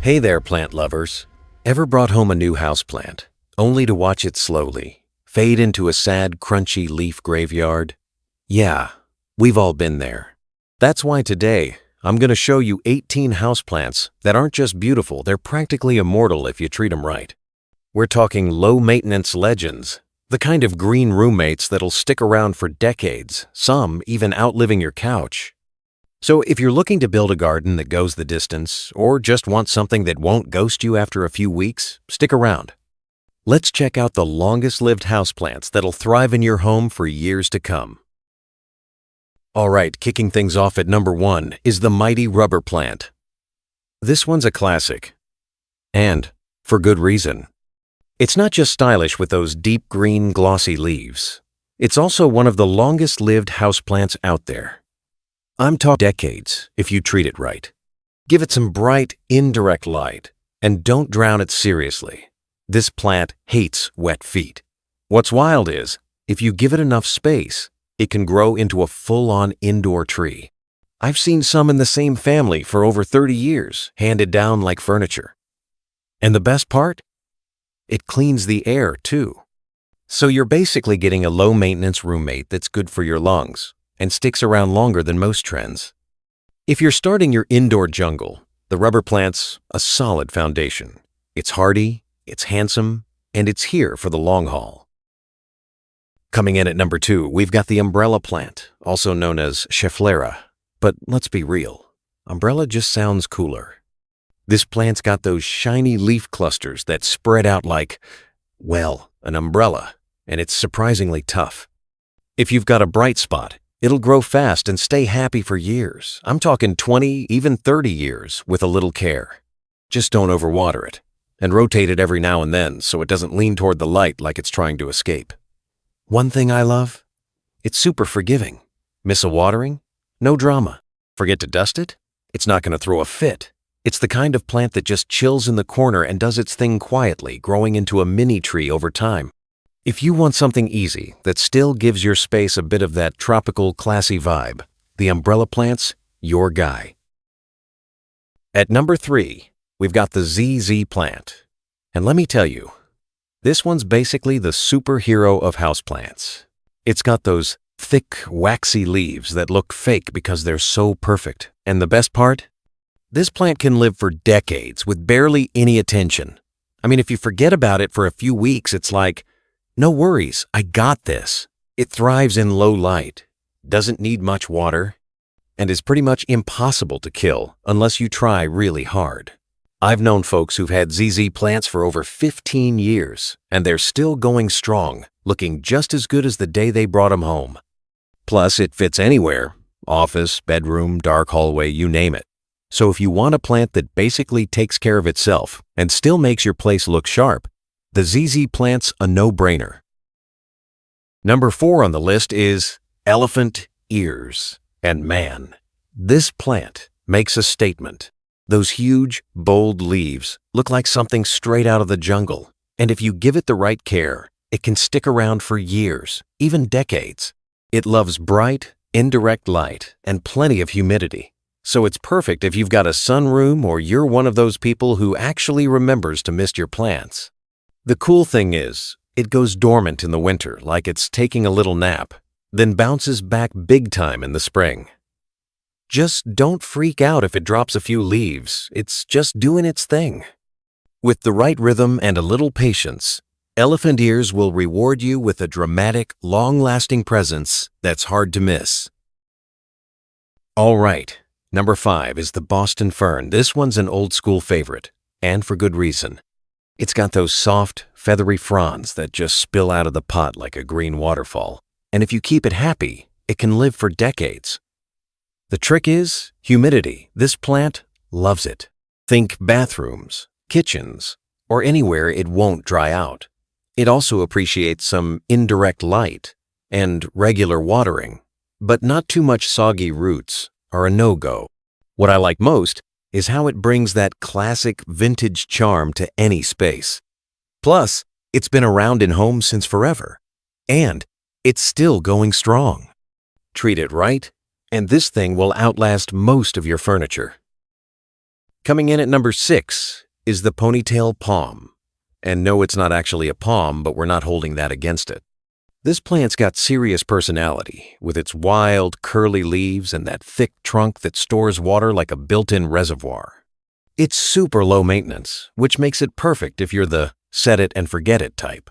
Hey there, plant lovers. Ever brought home a new houseplant, only to watch it slowly fade into a sad, crunchy leaf graveyard? Yeah, we've all been there. That's why today, I'm going to show you 18 houseplants that aren't just beautiful, they're practically immortal if you treat them right. We're talking low-maintenance legends, the kind of green roommates that'll stick around for decades, some even outliving your couch. So if you're looking to build a garden that goes the distance, or just want something that won't ghost you after a few weeks, stick around. Let's check out the longest-lived houseplants that'll thrive in your home for years to come. All right, kicking things off at number 1 is the mighty rubber plant. This one's a classic, and for good reason. It's not just stylish with those deep green, glossy leaves. It's also one of the longest-lived houseplants out there. I'm talking decades if you treat it right. Give it some bright, indirect light, and don't drown it seriously. This plant hates wet feet. What's wild is, if you give it enough space, it can grow into a full-on indoor tree. I've seen some in the same family for over 30 years, handed down like furniture. And the best part? It cleans the air, too. So you're basically getting a low-maintenance roommate that's good for your lungs and sticks around longer than most trends. If you're starting your indoor jungle, the rubber plant's a solid foundation. It's hardy, it's handsome, and it's here for the long haul. Coming in at number 2, we've got the umbrella plant, also known as Schefflera. But let's be real, umbrella just sounds cooler. This plant's got those shiny leaf clusters that spread out like, well, an umbrella, and it's surprisingly tough. If you've got a bright spot, it'll grow fast and stay happy for years. I'm talking 20, even 30 years with a little care. Just don't overwater it, and rotate it every now and then so it doesn't lean toward the light like it's trying to escape. One thing I love? It's super forgiving. Miss a watering? No drama. Forget to dust it? It's not going to throw a fit. It's the kind of plant that just chills in the corner and does its thing quietly, growing into a mini tree over time. If you want something easy that still gives your space a bit of that tropical, classy vibe, the umbrella plant's your guy. At number 3, we've got the ZZ plant. And let me tell you, this one's basically the superhero of houseplants. It's got those thick, waxy leaves that look fake because they're so perfect. And the best part? This plant can live for decades with barely any attention. I mean, if you forget about it for a few weeks, it's like, no worries, I got this. It thrives in low light, doesn't need much water, and is pretty much impossible to kill unless you try really hard. I've known folks who've had ZZ plants for over 15 years, and they're still going strong, looking just as good as the day they brought them home. Plus, it fits anywhere, office, bedroom, dark hallway, you name it. So if you want a plant that basically takes care of itself and still makes your place look sharp, the ZZ plant's a no-brainer. Number 4 on the list is elephant ears. And man, this plant makes a statement. Those huge, bold leaves look like something straight out of the jungle. And if you give it the right care, it can stick around for years, even decades. It loves bright, indirect light and plenty of humidity. So it's perfect if you've got a sunroom or you're one of those people who actually remembers to mist your plants. The cool thing is, it goes dormant in the winter like it's taking a little nap, then bounces back big time in the spring. Just don't freak out if it drops a few leaves, it's just doing its thing. With the right rhythm and a little patience, elephant ears will reward you with a dramatic, long-lasting presence that's hard to miss. All right, number 5 is the Boston Fern. This one's an old-school favorite, and for good reason. It's got those soft, feathery fronds that just spill out of the pot like a green waterfall. And if you keep it happy, it can live for decades. The trick is humidity. This plant loves it. Think bathrooms, kitchens, or anywhere it won't dry out. It also appreciates some indirect light and regular watering, but not too much soggy roots are a no-go. What I like most is how it brings that classic vintage charm to any space. Plus, it's been around in homes since forever, and it's still going strong. Treat it right, and this thing will outlast most of your furniture. Coming in at number 6 is the Ponytail Palm. And no, it's not actually a palm, but we're not holding that against it. This plant's got serious personality, with its wild, curly leaves and that thick trunk that stores water like a built-in reservoir. It's super low maintenance, which makes it perfect if you're the set it and forget it type.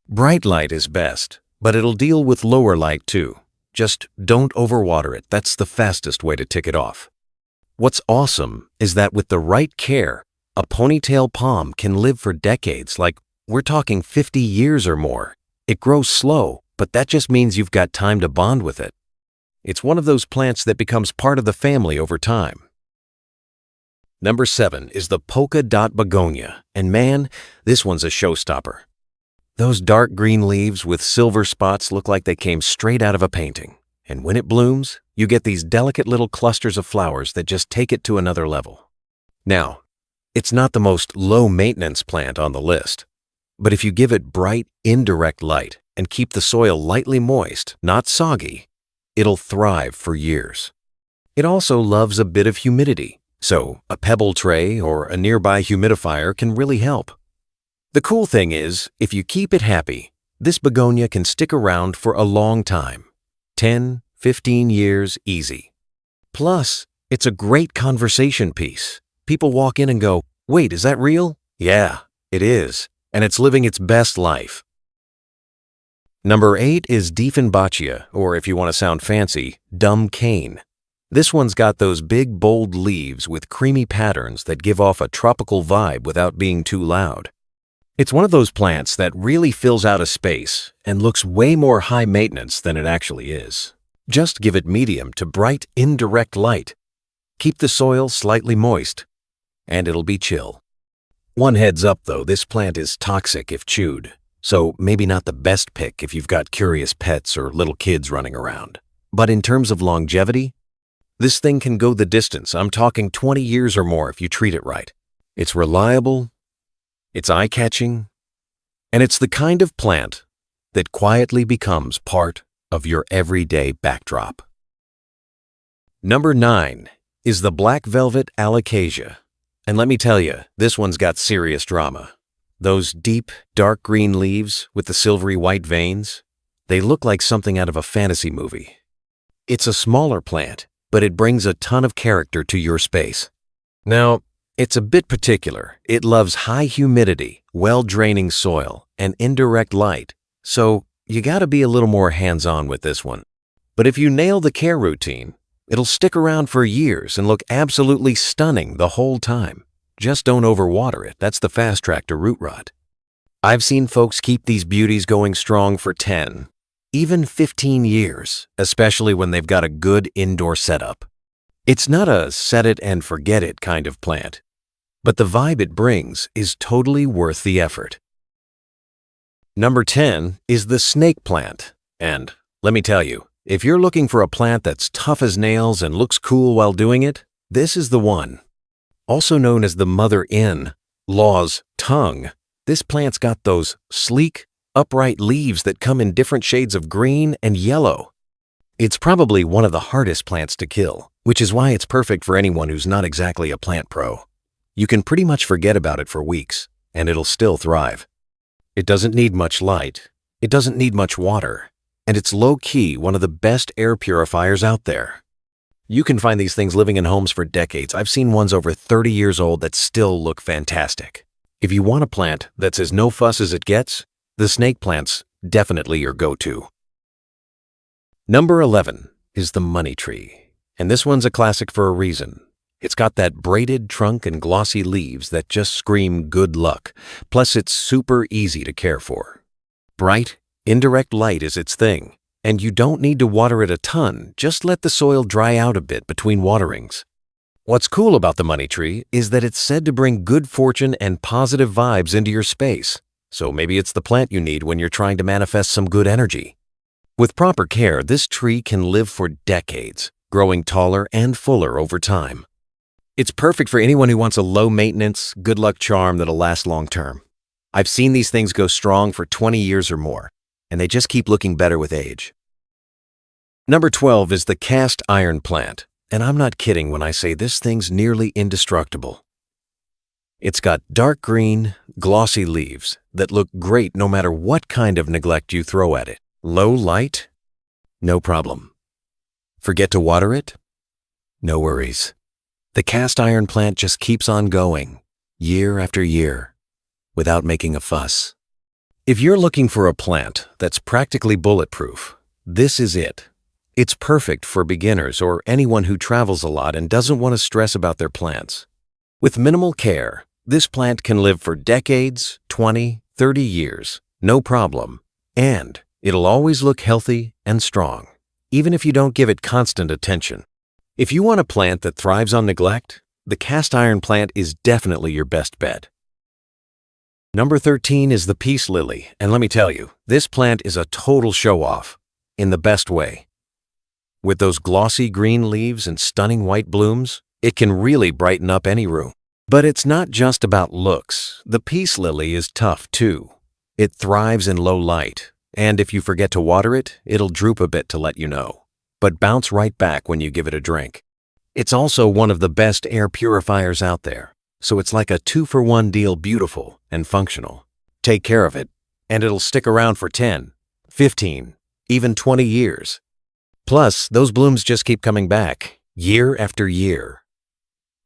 Bright light is best, but it'll deal with lower light too. Just don't overwater it. That's the fastest way to tick it off. What's awesome is that with the right care, a ponytail palm can live for decades, like we're talking 50 years or more. It grows slow, but that just means you've got time to bond with it. It's one of those plants that becomes part of the family over time. Number 7 is the Polka Dot Begonia, and man, this one's a showstopper. Those dark green leaves with silver spots look like they came straight out of a painting, and when it blooms, you get these delicate little clusters of flowers that just take it to another level. Now, it's not the most low-maintenance plant on the list, but if you give it bright, indirect light and keep the soil lightly moist, not soggy, it'll thrive for years. It also loves a bit of humidity, so a pebble tray or a nearby humidifier can really help. The cool thing is, if you keep it happy, this begonia can stick around for a long time. 10, 15 years easy. Plus, it's a great conversation piece. People walk in and go, "Wait, is that real?" Yeah, it is, and it's living its best life. Number 8 is Dieffenbachia, or if you want to sound fancy, dumb cane. This one's got those big, bold leaves with creamy patterns that give off a tropical vibe without being too loud. It's one of those plants that really fills out a space and looks way more high maintenance than it actually is. Just give it medium to bright, indirect light. Keep the soil slightly moist, and it'll be chill. One heads up though, this plant is toxic if chewed, so maybe not the best pick if you've got curious pets or little kids running around. But in terms of longevity, this thing can go the distance. I'm talking 20 years or more if you treat it right. It's reliable, it's eye-catching, and it's the kind of plant that quietly becomes part of your everyday backdrop. Number 9 is the black velvet Alocasia. And let me tell you, this one's got serious drama. Those deep, dark green leaves with the silvery white veins, they look like something out of a fantasy movie. It's a smaller plant, but it brings a ton of character to your space. Now, it's a bit particular. It loves high humidity, well-draining soil, and indirect light, so you gotta be a little more hands-on with this one. But if you nail the care routine, it'll stick around for years and look absolutely stunning the whole time. Just don't overwater it. That's the fast track to root rot. I've seen folks keep these beauties going strong for 10, even 15 years, especially when they've got a good indoor setup. It's not a set it and forget it kind of plant, but the vibe it brings is totally worth the effort. Number 10 is the snake plant. And let me tell you, if you're looking for a plant that's tough as nails and looks cool while doing it, this is the one. Also known as the mother-in law's tongue, this plant's got those sleek, upright leaves that come in different shades of green and yellow. It's probably one of the hardest plants to kill, which is why it's perfect for anyone who's not exactly a plant pro. You can pretty much forget about it for weeks, and it'll still thrive. It doesn't need much light, it doesn't need much water, and it's low-key one of the best air purifiers out there. You can find these things living in homes for decades. I've seen ones over 30 years old that still look fantastic. If you want a plant that's as no fuss as it gets, the snake plant's definitely your go-to. Number 11 is the money tree, and this one's a classic for a reason. It's got that braided trunk and glossy leaves that just scream good luck, plus it's super easy to care for. Bright, indirect light is its thing, and you don't need to water it a ton, just let the soil dry out a bit between waterings. What's cool about the money tree is that it's said to bring good fortune and positive vibes into your space, so maybe it's the plant you need when you're trying to manifest some good energy. With proper care, this tree can live for decades, growing taller and fuller over time. It's perfect for anyone who wants a low-maintenance, good-luck charm that'll last long-term. I've seen these things go strong for 20 years or more, and they just keep looking better with age. Number 12 is the cast iron plant, and I'm not kidding when I say this thing's nearly indestructible. It's got dark green, glossy leaves that look great no matter what kind of neglect you throw at it. Low light? No problem. Forget to water it? No worries. The cast iron plant just keeps on going, year after year, without making a fuss. If you're looking for a plant that's practically bulletproof, this is it. It's perfect for beginners or anyone who travels a lot and doesn't want to stress about their plants. With minimal care, this plant can live for decades, 20, 30 years, no problem, and it'll always look healthy and strong, even if you don't give it constant attention. If you want a plant that thrives on neglect, the cast iron plant is definitely your best bet. Number 13 is the peace lily, and let me tell you, this plant is a total show-off, in the best way. With those glossy green leaves and stunning white blooms, it can really brighten up any room. But it's not just about looks. The peace lily is tough too. It thrives in low light, and if you forget to water it, it'll droop a bit to let you know, but bounce right back when you give it a drink. It's also one of the best air purifiers out there, so it's like a 2-for-1 deal, beautiful and functional. Take care of it, and it'll stick around for 10, 15, even 20 years. Plus, those blooms just keep coming back, year after year.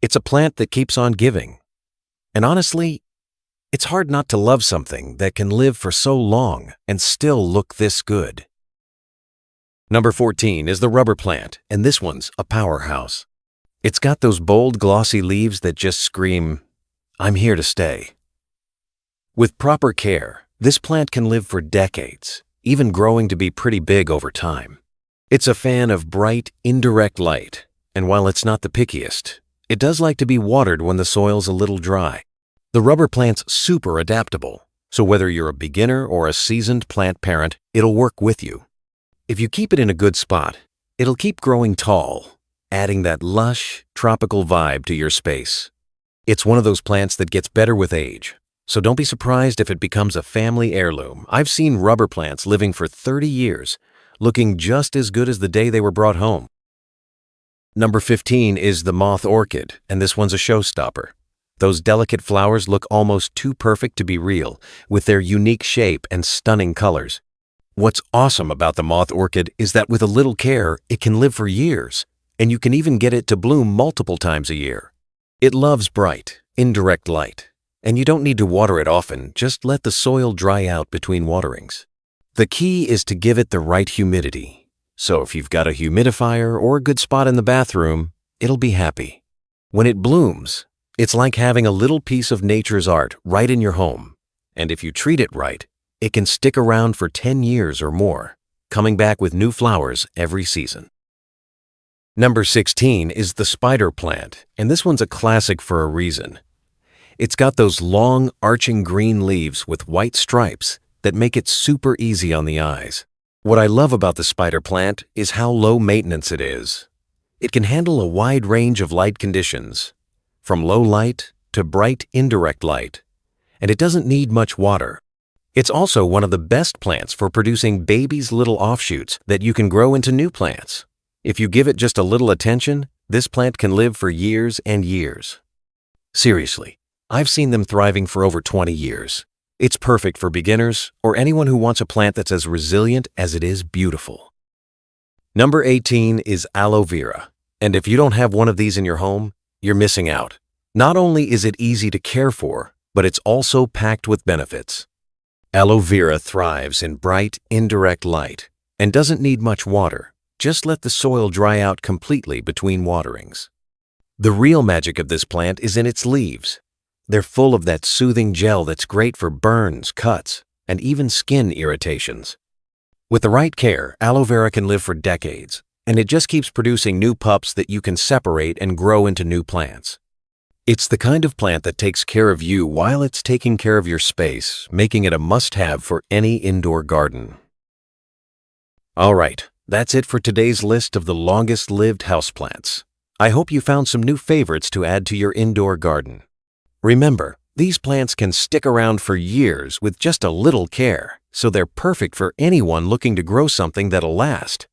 It's a plant that keeps on giving. And honestly, it's hard not to love something that can live for so long and still look this good. Number 14 is the rubber plant, and this one's a powerhouse. It's got those bold, glossy leaves that just scream, "I'm here to stay." With proper care, this plant can live for decades, even growing to be pretty big over time. It's a fan of bright, indirect light, and while it's not the pickiest, it does like to be watered when the soil's a little dry. The rubber plant's super adaptable, so whether you're a beginner or a seasoned plant parent, it'll work with you. If you keep it in a good spot, it'll keep growing tall, adding that lush, tropical vibe to your space. It's one of those plants that gets better with age, so don't be surprised if it becomes a family heirloom. I've seen rubber plants living for 30 years, looking just as good as the day they were brought home. Number 15 is the Moth Orchid, and this one's a showstopper. Those delicate flowers look almost too perfect to be real, with their unique shape and stunning colors. What's awesome about the Moth Orchid is that with a little care, it can live for years, and you can even get it to bloom multiple times a year. It loves bright, indirect light, and you don't need to water it often, just let the soil dry out between waterings. The key is to give it the right humidity. So if you've got a humidifier or a good spot in the bathroom, it'll be happy. When it blooms, it's like having a little piece of nature's art right in your home. And if you treat it right, it can stick around for 10 years or more, coming back with new flowers every season. Number 16 is the spider plant, and this one's a classic for a reason. It's got those long, arching green leaves with white stripes that make it super easy on the eyes. What I love about the spider plant is how low maintenance it is. It can handle a wide range of light conditions, from low light to bright indirect light, and it doesn't need much water. It's also one of the best plants for producing baby's little offshoots that you can grow into new plants. If you give it just a little attention, this plant can live for years and years. Seriously, I've seen them thriving for over 20 years. It's perfect for beginners or anyone who wants a plant that's as resilient as it is beautiful. Number 18 is Aloe Vera, and if you don't have one of these in your home, you're missing out. Not only is it easy to care for, but it's also packed with benefits. Aloe Vera thrives in bright, indirect light and doesn't need much water. Just let the soil dry out completely between waterings. The real magic of this plant is in its leaves. They're full of that soothing gel that's great for burns, cuts, and even skin irritations. With the right care, aloe vera can live for decades, and it just keeps producing new pups that you can separate and grow into new plants. It's the kind of plant that takes care of you while it's taking care of your space, making it a must-have for any indoor garden. All right, that's it for today's list of the longest-lived houseplants. I hope you found some new favorites to add to your indoor garden. Remember, these plants can stick around for years with just a little care, so they're perfect for anyone looking to grow something that'll last.